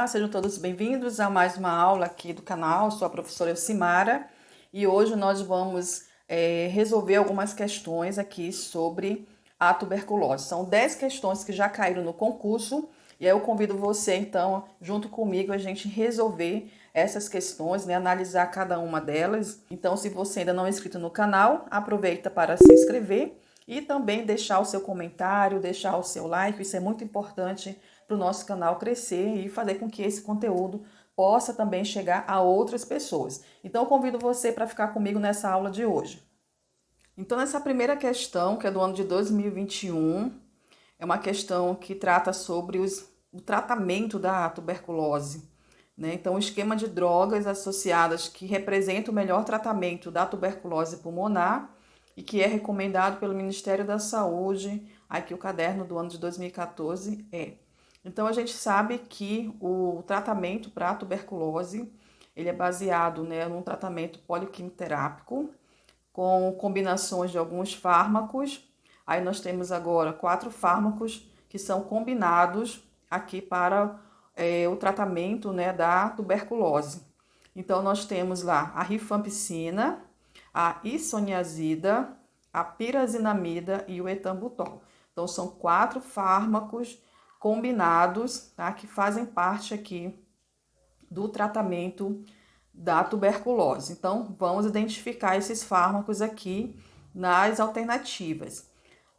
Olá, sejam todos bem-vindos a mais uma aula aqui do canal. Sou a professora Elcimara e hoje nós vamos resolver algumas questões aqui sobre a tuberculose. São 10 questões que já caíram no concurso e aí eu convido você, então, junto comigo, a gente resolver essas questões, né? Analisar cada uma delas. Então, se você ainda não é inscrito no canal, aproveita para se inscrever e também deixar o seu comentário, deixar o seu like. Isso é muito importante para o nosso canal crescer e fazer com que esse conteúdo possa também chegar a outras pessoas. Então, eu convido você para ficar comigo nessa aula de hoje. Então, nessa primeira questão, que é do ano de 2021, é uma questão que trata sobre o tratamento da tuberculose, né? Então, o esquema de drogas associadas que representa o melhor tratamento da tuberculose pulmonar e que é recomendado pelo Ministério da Saúde, aqui o caderno do ano de 2014 é. Então, a gente sabe que o tratamento para a tuberculose, ele é baseado, né, num tratamento poliquimioterápico, com combinações de alguns fármacos. Aí nós temos agora 4 fármacos que são combinados aqui para o tratamento, né, da tuberculose. Então, nós temos lá a rifampicina, a isoniazida, a pirazinamida e o etambutol. Então, são 4 fármacos combinados, tá, que fazem parte aqui do tratamento da tuberculose. Então, vamos identificar esses fármacos aqui nas alternativas.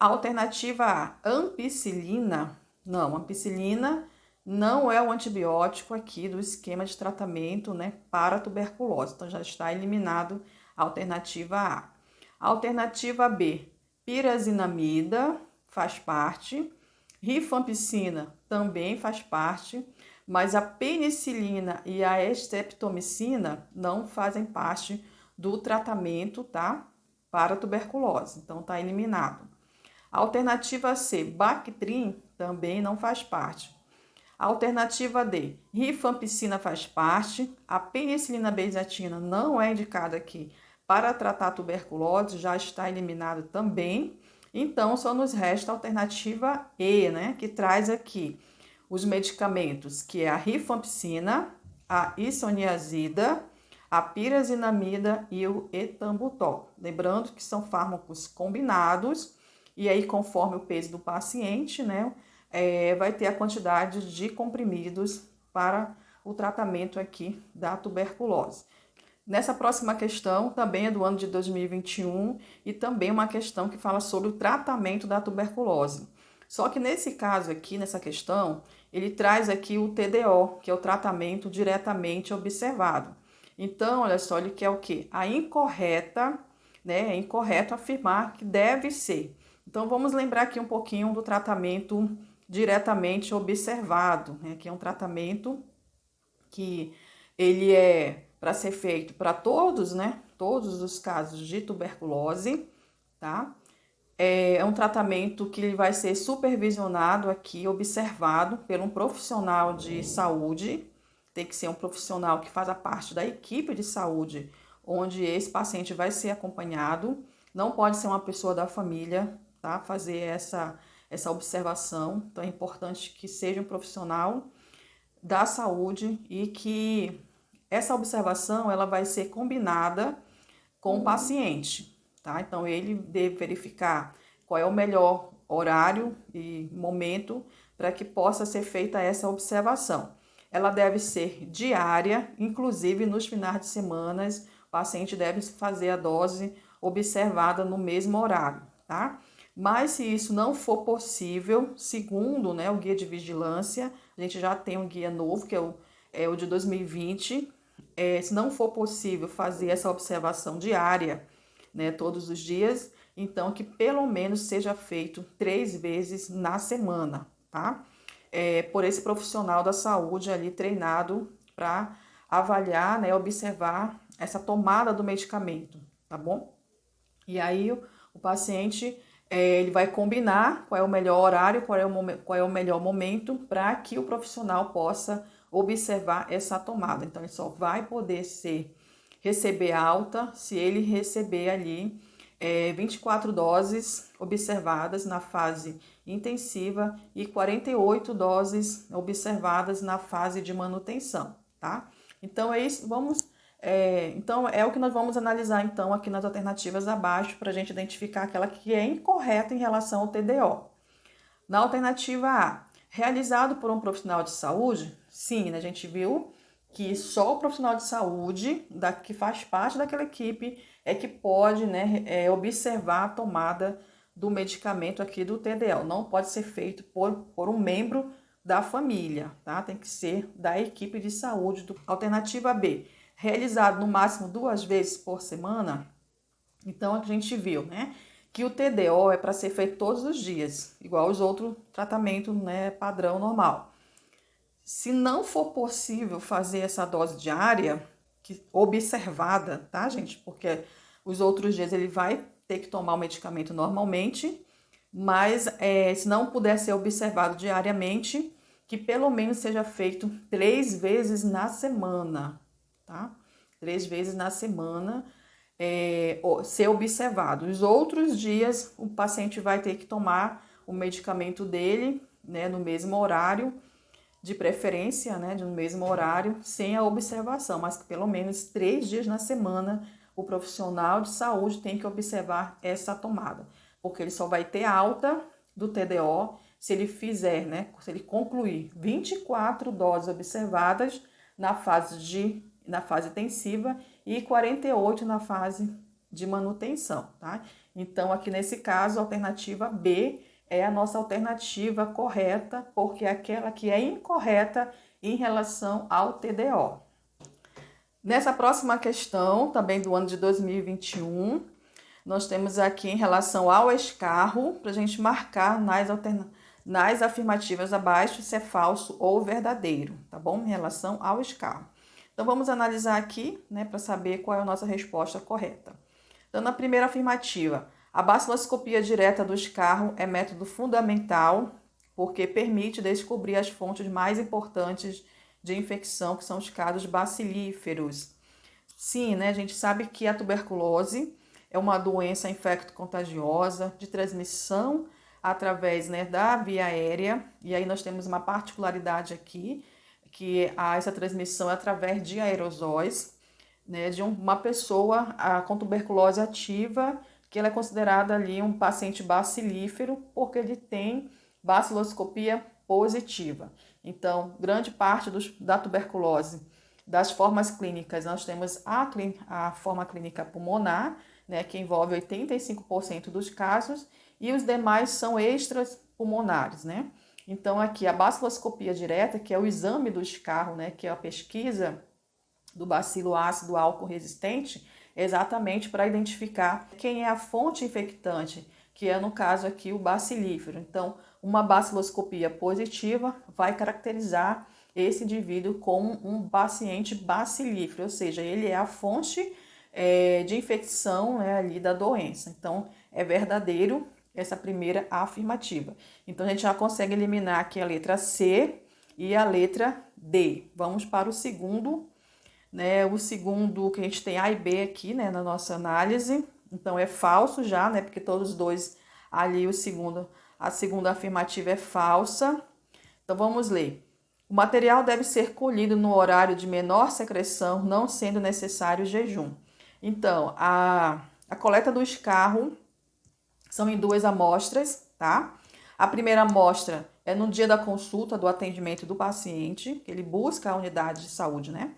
A alternativa A, ampicilina. Não, ampicilina não é o antibiótico aqui do esquema de tratamento, né, para a tuberculose. Então, já está eliminado a alternativa A. A alternativa B, pirazinamida, faz parte. Rifampicina também faz parte, mas a penicilina e a estreptomicina não fazem parte do tratamento, tá? Para tuberculose, então tá eliminado. A alternativa C, Bactrim, também não faz parte. A alternativa D, rifampicina faz parte. A penicilina benzatina não é indicada aqui para tratar tuberculose, já está eliminado também. Então, só nos resta a alternativa E, né? Que traz aqui os medicamentos, que é a rifampicina, a isoniazida, a pirazinamida e o etambutol. Lembrando que são fármacos combinados e aí, conforme o peso do paciente, né, vai ter a quantidade de comprimidos para o tratamento aqui da tuberculose. Nessa próxima questão, também é do ano de 2021 e também uma questão que fala sobre o tratamento da tuberculose. Só que nesse caso aqui, nessa questão, ele traz aqui o TDO, que é o tratamento diretamente observado. Então, olha só, ele quer o quê? A incorreta, né? É incorreto afirmar que deve ser. Então, vamos lembrar aqui um pouquinho do tratamento diretamente observado, né? Que é um tratamento que ele é para ser feito para todos, né? Todos os casos de tuberculose, tá? É um tratamento que ele vai ser supervisionado aqui, observado por um profissional de saúde. Tem que ser um profissional que faz parte da equipe de saúde, onde esse paciente vai ser acompanhado. Não pode ser uma pessoa da família, tá? Fazer essa observação. Então, é importante que seja um profissional da saúde e que essa observação ela vai ser combinada com o paciente, tá? Então, ele deve verificar qual é o melhor horário e momento para que possa ser feita essa observação. Ela deve ser diária, inclusive nos finais de semana, o paciente deve fazer a dose observada no mesmo horário, tá? Mas se isso não for possível, segundo, né, o guia de vigilância, a gente já tem um guia novo, que é o de 2020, se não for possível fazer essa observação diária, né, todos os dias, então que pelo menos seja feito 3 vezes na semana, tá? Por esse profissional da saúde ali treinado para avaliar, né, observar essa tomada do medicamento, tá bom? E aí o paciente ele vai combinar qual é o melhor horário, qual é o melhor momento para que o profissional possa observar essa tomada. Então, ele só vai poder receber alta se ele receber ali 24 doses observadas na fase intensiva e 48 doses observadas na fase de manutenção, tá? Então é isso, então é o que nós vamos analisar então aqui nas alternativas abaixo para a gente identificar aquela que é incorreta em relação ao TDO. Na alternativa A, realizado por um profissional de saúde, sim, né, a gente viu que só o profissional de saúde que faz parte daquela equipe é que pode, né, observar a tomada do medicamento aqui do TDO. Não pode ser feito por um membro da família, tá? Tem que ser da equipe de saúde. Alternativa B, realizado no máximo 2 vezes por semana. Então, a gente viu, né, que o TDO é para ser feito todos os dias, igual os outros tratamentos, né, padrão normal. Se não for possível fazer essa dose diária, observada, tá, gente? Porque os outros dias ele vai ter que tomar o medicamento normalmente, mas se não puder ser observado diariamente, que pelo menos seja feito 3 vezes na semana, tá? 3 vezes na semana ser observado. Os outros dias o paciente vai ter que tomar o medicamento dele, né, no mesmo horário, de preferência, né, no mesmo horário, sem a observação, mas que pelo menos 3 dias na semana o profissional de saúde tem que observar essa tomada, porque ele só vai ter alta do TDO se ele fizer, né, se ele concluir 24 doses observadas na fase intensiva e 48 na fase de manutenção, tá? Então, aqui nesse caso, a alternativa B é a nossa alternativa correta, porque é aquela que é incorreta em relação ao TDO. Nessa próxima questão, também do ano de 2021, nós temos aqui em relação ao escarro, para a gente marcar nas afirmativas abaixo se é falso ou verdadeiro, tá bom? Em relação ao escarro. Então, vamos analisar aqui, né, para saber qual é a nossa resposta correta. Então, na primeira afirmativa, a baciloscopia direta do escarro é método fundamental porque permite descobrir as fontes mais importantes de infecção, que são os casos bacilíferos. Sim, né, a gente sabe que a tuberculose é uma doença infecto-contagiosa de transmissão através, né, da via aérea, e aí nós temos uma particularidade aqui, que essa transmissão é através de aerosóis, né, de uma pessoa com tuberculose ativa, que ela é considerada ali um paciente bacilífero, porque ele tem baciloscopia positiva. Então, grande parte da tuberculose, das formas clínicas, nós temos a forma clínica pulmonar, né, que envolve 85% dos casos, e os demais são extrapulmonares, né? Então, aqui a baciloscopia direta, que é o exame do escarro, né, que é a pesquisa do bacilo ácido álcool resistente, exatamente para identificar quem é a fonte infectante, que é no caso aqui o bacilífero. Então, uma baciloscopia positiva vai caracterizar esse indivíduo como um paciente bacilífero, ou seja, ele é a fonte de infecção, né, ali da doença. Então, é verdadeiro essa primeira afirmativa. Então, a gente já consegue eliminar aqui a letra C e a letra D. Vamos para o segundo, né? O segundo que a gente tem A e B aqui, né, na nossa análise. Então, é falso já, né, porque todos os dois ali, a segunda afirmativa é falsa. Então, vamos ler. O material deve ser colhido no horário de menor secreção, não sendo necessário jejum. Então, a coleta do escarro são em 2 amostras, tá? A primeira amostra é no dia da consulta, do atendimento do paciente, que ele busca a unidade de saúde, né?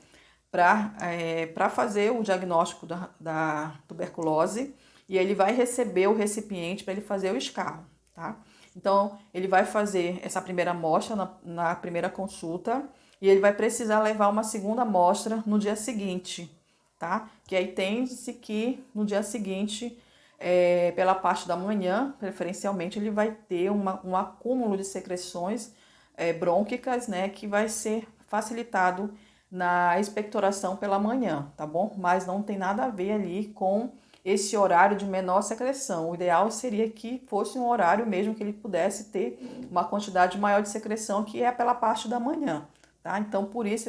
Para fazer o diagnóstico da tuberculose, e ele vai receber o recipiente para ele fazer o escarro, tá? Então, ele vai fazer essa primeira amostra na primeira consulta, e ele vai precisar levar uma segunda amostra no dia seguinte, tá? Que aí tende-se que no dia seguinte, pela parte da manhã, preferencialmente, ele vai ter um acúmulo de secreções brônquicas, né? Que vai ser facilitado na expectoração pela manhã, tá bom? Mas não tem nada a ver ali com esse horário de menor secreção. O ideal seria que fosse um horário mesmo que ele pudesse ter uma quantidade maior de secreção, que é pela parte da manhã, tá? Então, por isso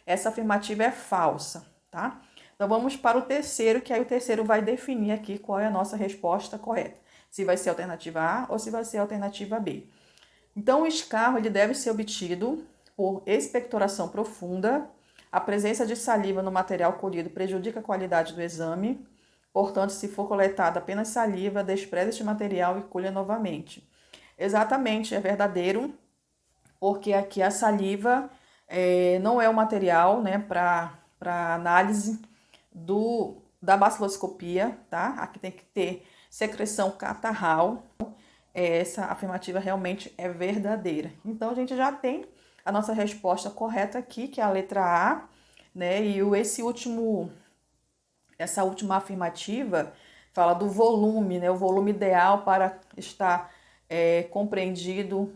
essa afirmativa é falsa, tá? Então vamos para o terceiro, que aí o terceiro vai definir aqui qual é a nossa resposta correta. Se vai ser a alternativa A ou se vai ser a alternativa B. Então o escarro ele deve ser obtido por expectoração profunda. A presença de saliva no material colhido prejudica a qualidade do exame. Portanto, se for coletada apenas saliva, despreze este material e colha novamente. Exatamente, é verdadeiro, porque aqui a saliva não é o material, né, para análise da baciloscopia, tá? Aqui tem que ter secreção catarral. Essa afirmativa realmente é verdadeira. Então, a gente já tem a nossa resposta correta aqui, que é a letra A, né? E essa última afirmativa fala do volume, né? O volume ideal para estar compreendido.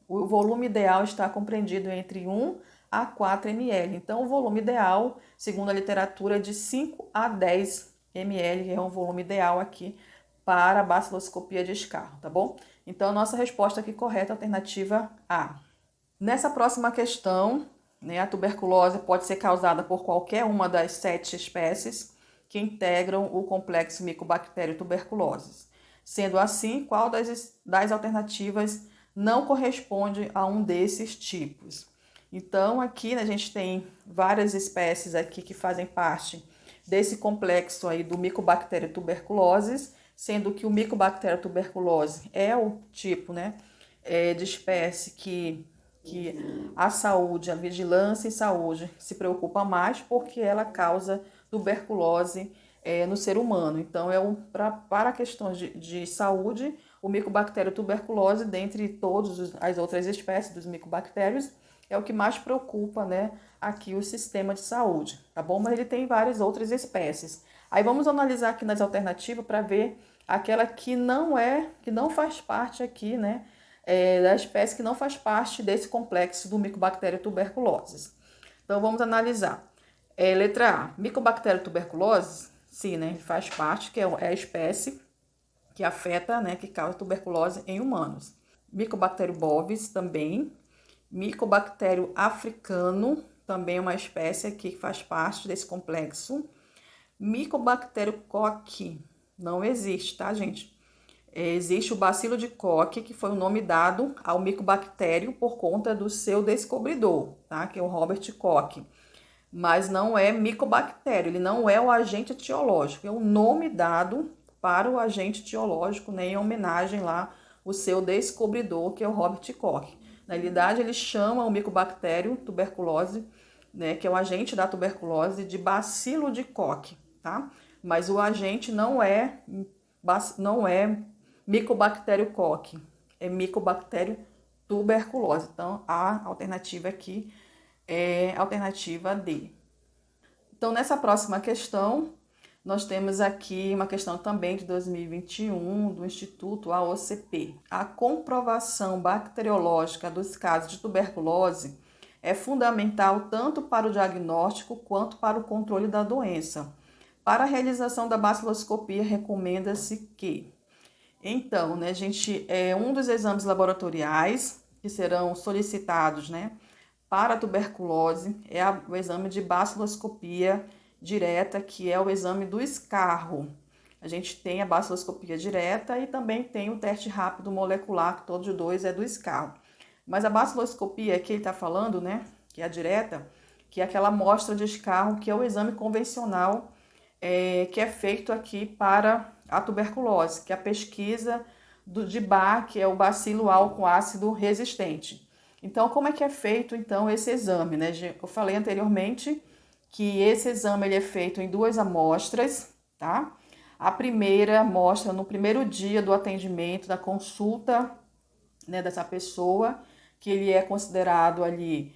O volume ideal está compreendido entre 1 a 4 ml. Então, o volume ideal, segundo a literatura, é de 5 a 10 ml, que é um volume ideal aqui para a baciloscopia de escarro, tá bom? Então, a nossa resposta aqui correta é a alternativa A. Nessa próxima questão, né, a tuberculose pode ser causada por qualquer uma das 7 espécies que integram o complexo Mycobacterium tuberculosis. Sendo assim, qual das alternativas não corresponde a um desses tipos? Então, aqui, né, a gente tem várias espécies aqui que fazem parte desse complexo aí do Mycobacterium tuberculosis, sendo que o Mycobacterium tuberculose é o tipo, né, de espécie que a saúde, a vigilância em saúde se preocupa mais, porque ela causa tuberculose no ser humano. Então, para questões de saúde, o Mycobacterium tuberculose, dentre todas as outras espécies dos micobactérios, é o que mais preocupa, né, aqui o sistema de saúde, tá bom? Mas ele tem várias outras espécies. Aí vamos analisar aqui nas alternativas para ver aquela que não faz parte aqui, né, da espécie que não faz parte desse complexo do Mycobacterium tuberculosis. Então vamos analisar. Letra A, Mycobacterium tuberculosis, sim, né, faz parte, que é a espécie que afeta, né, que causa tuberculose em humanos. Mycobacterium bovis também. Mycobacterium africano, também é uma espécie aqui que faz parte desse complexo. Mycobacterium Koch não existe, tá, gente? Existe o bacilo de Koch, que foi o nome dado ao micobactério por conta do seu descobridor, tá? Que é o Robert Koch. Mas não é micobactério, ele não é o agente etiológico, é o nome dado para o agente etiológico, né, em homenagem lá ao seu descobridor, que é o Robert Koch. Na realidade, ele chama o micobactério tuberculose, né, que é o agente da tuberculose, de bacilo de Koch, tá? Mas o agente não é Mycobacterium Koch, é Mycobacterium tuberculose. Então, a alternativa aqui é a alternativa D. Então, nessa próxima questão, nós temos aqui uma questão também de 2021 do Instituto AOCP. A comprovação bacteriológica dos casos de tuberculose é fundamental tanto para o diagnóstico quanto para o controle da doença. Para a realização da baciloscopia, recomenda-se que... Então, né, gente, um dos exames laboratoriais que serão solicitados, né, para a tuberculose é o exame de baciloscopia direta, que é o exame do escarro. A gente tem a baciloscopia direta e também tem o teste rápido molecular, que todos os dois é do escarro. Mas a baciloscopia que ele está falando, né, que é a direta, que é aquela amostra de escarro, que é o exame convencional que é feito aqui para a tuberculose, que é a pesquisa de Bar, que é o bacilo álcool ácido resistente. Então, como é que é feito, então, esse exame, né? Eu falei anteriormente que esse exame ele é feito em 2 amostras, tá? A primeira amostra no primeiro dia do atendimento, da consulta, né, dessa pessoa, que ele é considerado ali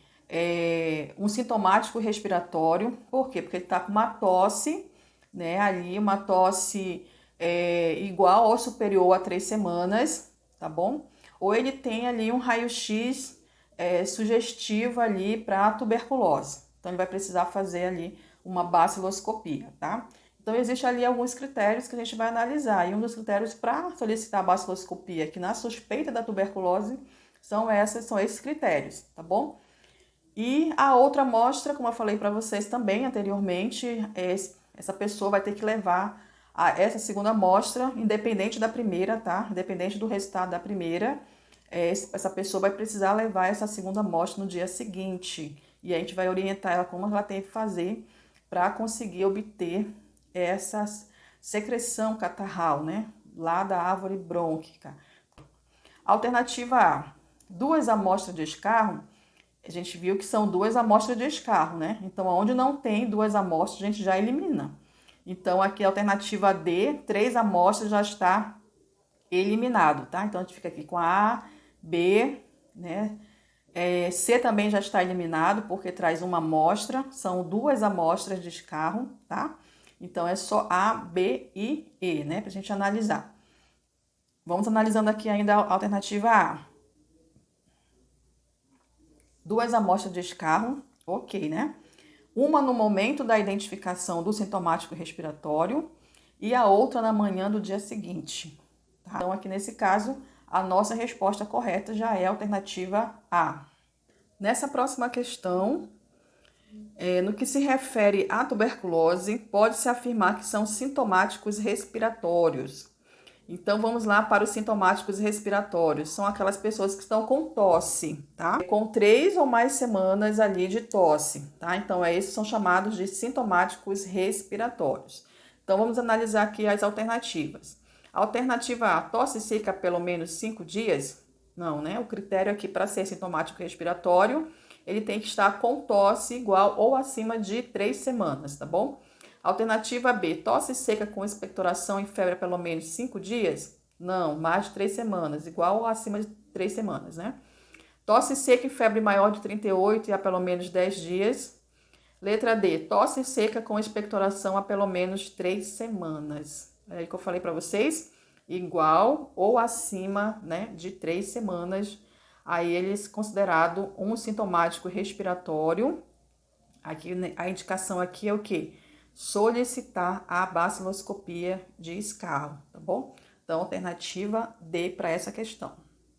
um sintomático respiratório. Por quê? Porque ele está com uma tosse, né, ali uma tosse igual ou superior a 3 semanas, tá bom? Ou ele tem ali um raio-x sugestivo ali para tuberculose. Então, ele vai precisar fazer ali uma baciloscopia, tá? Então, existe ali alguns critérios que a gente vai analisar. E um dos critérios para solicitar a baciloscopia aqui na suspeita da tuberculose são esses critérios, tá bom? E a outra amostra, como eu falei para vocês também anteriormente, essa pessoa vai ter que levar essa segunda amostra, independente da primeira, tá? Independente do resultado da primeira, essa pessoa vai precisar levar essa segunda amostra no dia seguinte. E a gente vai orientar ela como ela tem que fazer para conseguir obter essa secreção catarral, né? Lá da árvore brônquica. Alternativa A, 2 amostras de escarro. A gente viu que são 2 amostras de escarro, né? Então, onde não tem 2 amostras, a gente já elimina. Então, aqui a alternativa D, 3 amostras já está eliminado, tá? Então, a gente fica aqui com a A, B, né? C também já está eliminado, porque traz uma amostra, são 2 amostras de escarro, tá? Então, é só A, B e E, né? Pra gente analisar. Vamos analisando aqui ainda a alternativa A. 2 amostras de escarro, ok, né? Uma no momento da identificação do sintomático respiratório e a outra na manhã do dia seguinte. Tá? Então, aqui nesse caso, a nossa resposta correta já é a alternativa A. Nessa próxima questão, no que se refere à tuberculose, pode-se afirmar que são sintomáticos respiratórios. Então, vamos lá para os sintomáticos respiratórios. São aquelas pessoas que estão com tosse, tá? Com 3 ou mais semanas ali de tosse, tá? Então, esses são chamados de sintomáticos respiratórios. Então, vamos analisar aqui as alternativas. Alternativa A, tosse seca pelo menos 5 dias? Não, né? O critério aqui para ser sintomático respiratório, ele tem que estar com tosse igual ou acima de 3 semanas, tá bom? Alternativa B, tosse seca com expectoração e febre há pelo menos 5 dias? Não, mais de 3 semanas, igual ou acima de 3 semanas, né? Tosse seca e febre maior de 38 e há pelo menos 10 dias? Letra D, tosse seca com expectoração há pelo menos 3 semanas. É aí que eu falei para vocês, igual ou acima, né, de 3 semanas. Aí eles considerado um sintomático respiratório. Aqui a indicação aqui é o quê? Solicitar a baciloscopia de escarro, tá bom? Então, alternativa D para essa questão.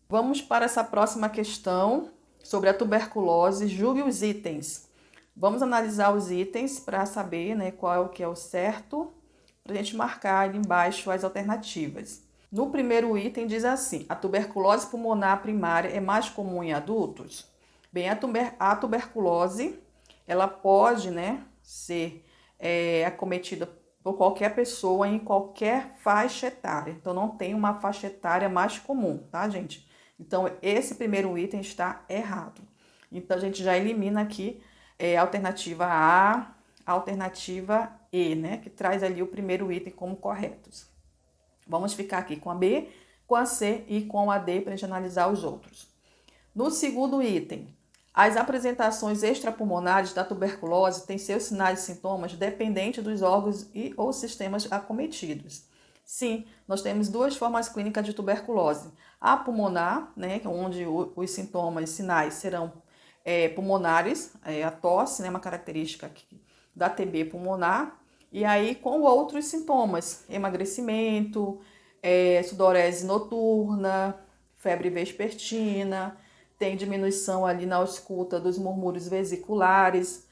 Vamos para essa próxima questão sobre a tuberculose. Julgue os itens. Vamos analisar os itens para saber, né, qual é o que é o certo, para a gente marcar ali embaixo as alternativas. No primeiro item diz assim, a tuberculose pulmonar primária é mais comum em adultos? Bem, a tuberculose, ela pode, né, ser acometida por qualquer pessoa em qualquer faixa etária. Então, não tem uma faixa etária mais comum, tá, gente? Então, esse primeiro item está errado. Então, a gente já elimina aqui a alternativa A, a alternativa E, né? Que traz ali o primeiro item como corretos. Vamos ficar aqui com a B, com a C e com a D para a gente analisar os outros. No segundo item, as apresentações extrapulmonares da tuberculose têm seus sinais e sintomas dependentes dos órgãos e ou sistemas acometidos. Sim, nós temos 2 formas clínicas de tuberculose. A pulmonar, né, onde os sintomas e sinais serão pulmonares, a tosse, né, uma característica da TB pulmonar, e aí com outros sintomas, emagrecimento, sudorese noturna, febre vespertina, tem diminuição ali na ausculta dos murmúrios vesiculares,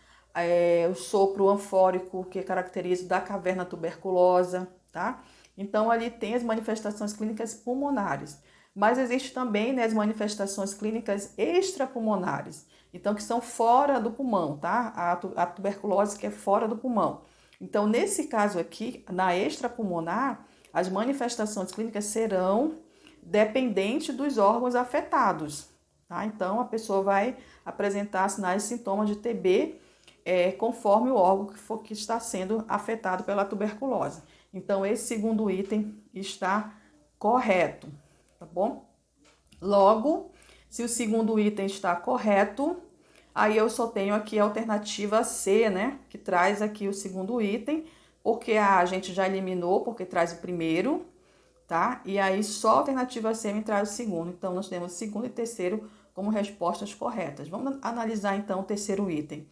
o sopro anfórico, que é característico da caverna tuberculosa, tá? Então, ali tem as manifestações clínicas pulmonares, mas existe também, né, as manifestações clínicas extrapulmonares, então, que são fora do pulmão, tá? A tuberculose que é fora do pulmão. Então, nesse caso aqui, na extrapulmonar, as manifestações clínicas serão dependentes dos órgãos afetados, tá? Então, a pessoa vai apresentar sinais e sintomas de TB conforme o órgão que está sendo afetado pela tuberculose. Então, esse segundo item está correto, tá bom? Logo, se o segundo item está correto, aí eu só tenho aqui a alternativa C, né? Que traz aqui o segundo item, porque a gente já eliminou, porque traz o primeiro, tá? E aí só a alternativa C me traz o segundo. Então, nós temos segundo e terceiro como respostas corretas. Vamos analisar então o terceiro item.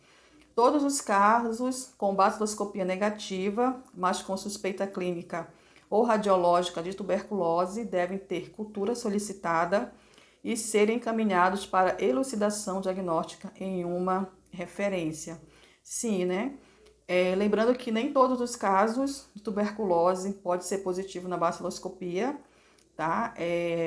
Todos os casos com baciloscopia negativa, mas com suspeita clínica ou radiológica de tuberculose, devem ter cultura solicitada e serem encaminhados para elucidação diagnóstica em uma referência. Sim, né? Lembrando que nem todos os casos de tuberculose pode ser positivo na baciloscopia, tá?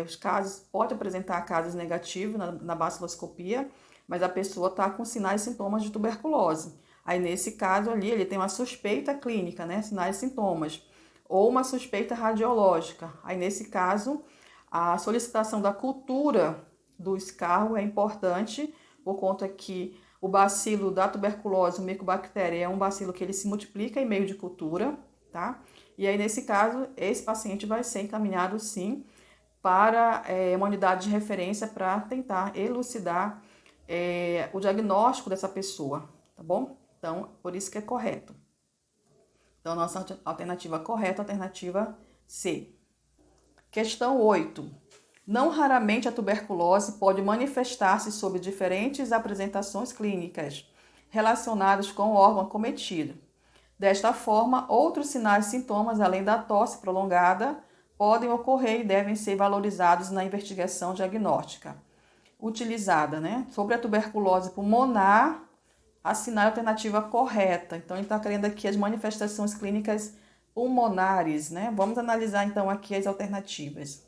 Os casos, pode apresentar casos negativos na baciloscopia, mas a pessoa está com sinais e sintomas de tuberculose. Aí, nesse caso ali, ele tem uma suspeita clínica, né? Sinais e sintomas. Ou uma suspeita radiológica. Aí, nesse caso, a solicitação da cultura do escarro é importante, por conta que o bacilo da tuberculose, o Mycobacteria, é um bacilo que ele se multiplica em meio de cultura, tá? E aí, nesse caso, esse paciente vai ser encaminhado, sim, para uma unidade de referência para tentar elucidar o diagnóstico dessa pessoa, tá bom? Então, por isso que é correto. Então, nossa alternativa correta, alternativa C. Questão 8. Não raramente a tuberculose pode manifestar-se sob diferentes apresentações clínicas relacionadas com o órgão acometido. Desta forma, outros sinais e sintomas, além da tosse prolongada, podem ocorrer e devem ser valorizados na investigação diagnóstica utilizada, né? Sobre a tuberculose pulmonar, assinar a alternativa correta. Então, ele está querendo aqui as manifestações clínicas pulmonares, né? Vamos analisar, então, aqui as alternativas.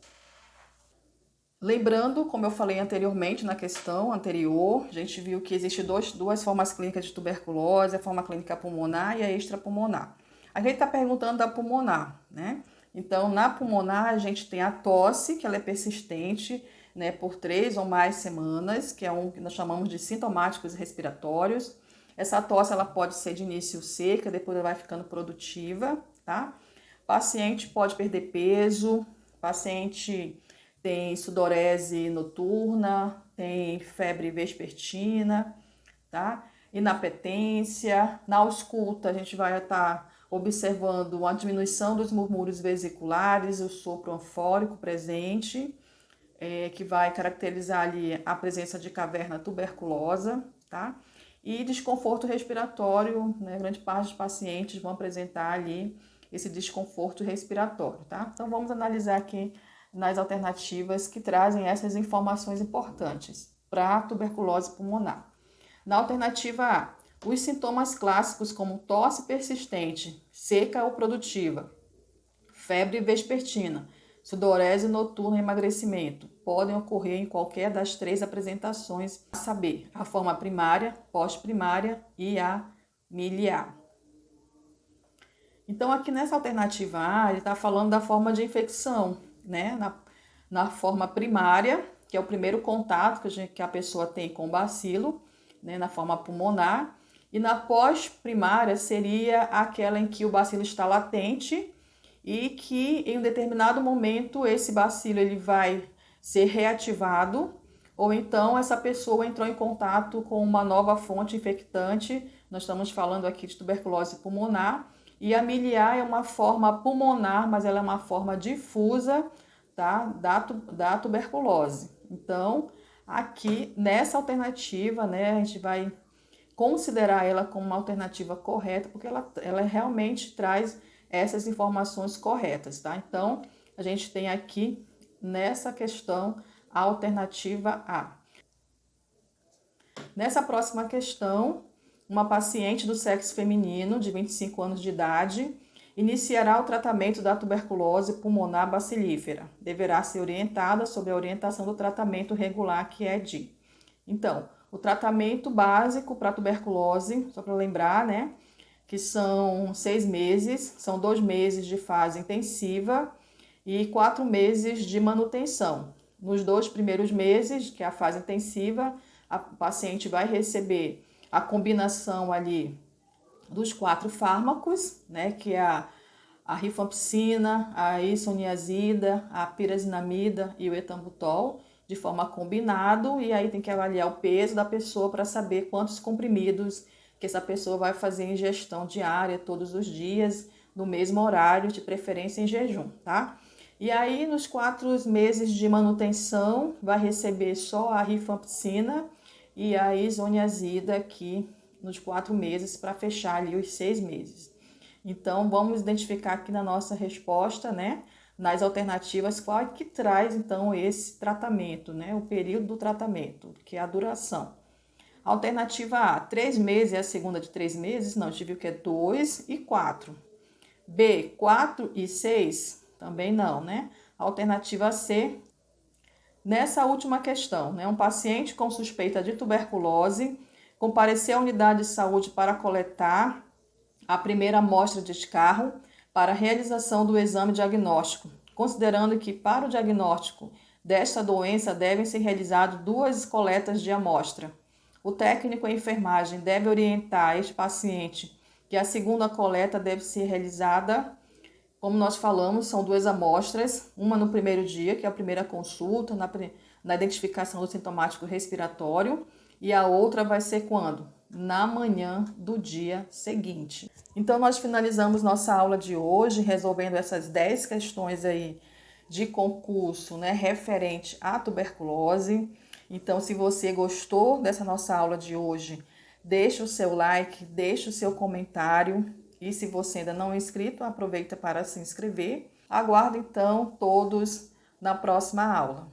Lembrando, como eu falei anteriormente na questão anterior, a gente viu que existem duas formas clínicas de tuberculose, a forma clínica pulmonar e a extrapulmonar. A gente está perguntando da pulmonar, né? Então, na pulmonar, a gente tem a tosse, que ela é persistente, né, por 3 ou mais semanas, que é um que nós chamamos de sintomáticos respiratórios. Essa tosse, ela pode ser de início seca, depois ela vai ficando produtiva, tá? Paciente pode perder peso, paciente tem sudorese noturna, tem febre vespertina, tá? Inapetência. Na ausculta, a gente vai estar observando a diminuição dos murmúrios vesiculares, o sopro anfórico presente, que vai caracterizar ali a presença de caverna tuberculosa, tá? E desconforto respiratório, né? Grande parte dos pacientes vão apresentar ali esse desconforto respiratório, tá? Então, vamos analisar aqui nas alternativas que trazem essas informações importantes para a tuberculose pulmonar. Na alternativa A, os sintomas clássicos como tosse persistente, seca ou produtiva, febre vespertina, sudorese noturna e emagrecimento podem ocorrer em qualquer das 3 apresentações, a saber, a forma primária, pós-primária e a miliar. Então, aqui nessa alternativa A, ele está falando da forma de infecção, né? Na forma primária, que é o primeiro contato que a pessoa tem com o bacilo, né? Na forma pulmonar. E na pós-primária seria aquela em que o bacilo está latente e que em um determinado momento esse bacilo ele vai ser reativado, ou então essa pessoa entrou em contato com uma nova fonte infectante. Nós estamos falando aqui de tuberculose pulmonar, e a miliar é uma forma pulmonar, mas ela é uma forma difusa, tá? da tuberculose. Então, aqui nessa alternativa, né, a gente vai considerar ela como uma alternativa correta, porque ela realmente traz essas informações corretas, tá? Então, a gente tem aqui nessa questão a alternativa A. Nessa próxima questão, uma paciente do sexo feminino de 25 anos de idade iniciará o tratamento da tuberculose pulmonar bacilífera. Deverá ser orientada sobre a orientação do tratamento regular, que é de. Então, o tratamento básico para tuberculose, só para lembrar, né, que são 6 meses, são 2 meses de fase intensiva e 4 meses de manutenção. Nos 2 primeiros meses, que é a fase intensiva, a paciente vai receber a combinação ali dos 4 fármacos, né, que é a rifampicina, a isoniazida, a pirazinamida e o etambutol, de forma combinado, e aí tem que avaliar o peso da pessoa para saber quantos comprimidos que essa pessoa vai fazer ingestão diária todos os dias, no mesmo horário, de preferência em jejum, tá? E aí, nos 4 meses de manutenção, vai receber só a rifampicina e a isoniazida aqui nos 4 meses para fechar ali os 6 meses. Então, vamos identificar aqui na nossa resposta, né, nas alternativas, qual é que traz, então, esse tratamento, né, o período do tratamento, que é a duração. Alternativa A, 3 meses é a segunda de 3 meses? Não, a gente viu que é 2 e 4. B, 4 e 6? Também não, né? Alternativa C, nessa última questão, né? Um paciente com suspeita de tuberculose compareceu à unidade de saúde para coletar a primeira amostra de escarro para a realização do exame diagnóstico, considerando que para o diagnóstico desta doença devem ser realizadas 2 coletas de amostra. O técnico em enfermagem deve orientar este paciente que a segunda coleta deve ser realizada, como nós falamos, são 2 amostras, uma no primeiro dia, que é a primeira consulta, na identificação do sintomático respiratório, e a outra vai ser quando? Na manhã do dia seguinte. Então, nós finalizamos nossa aula de hoje resolvendo essas 10 questões aí de concurso, né, referente à tuberculose. Então, se você gostou dessa nossa aula de hoje, deixe o seu like, deixe o seu comentário. E se você ainda não é inscrito, aproveita para se inscrever. Aguardo então todos na próxima aula.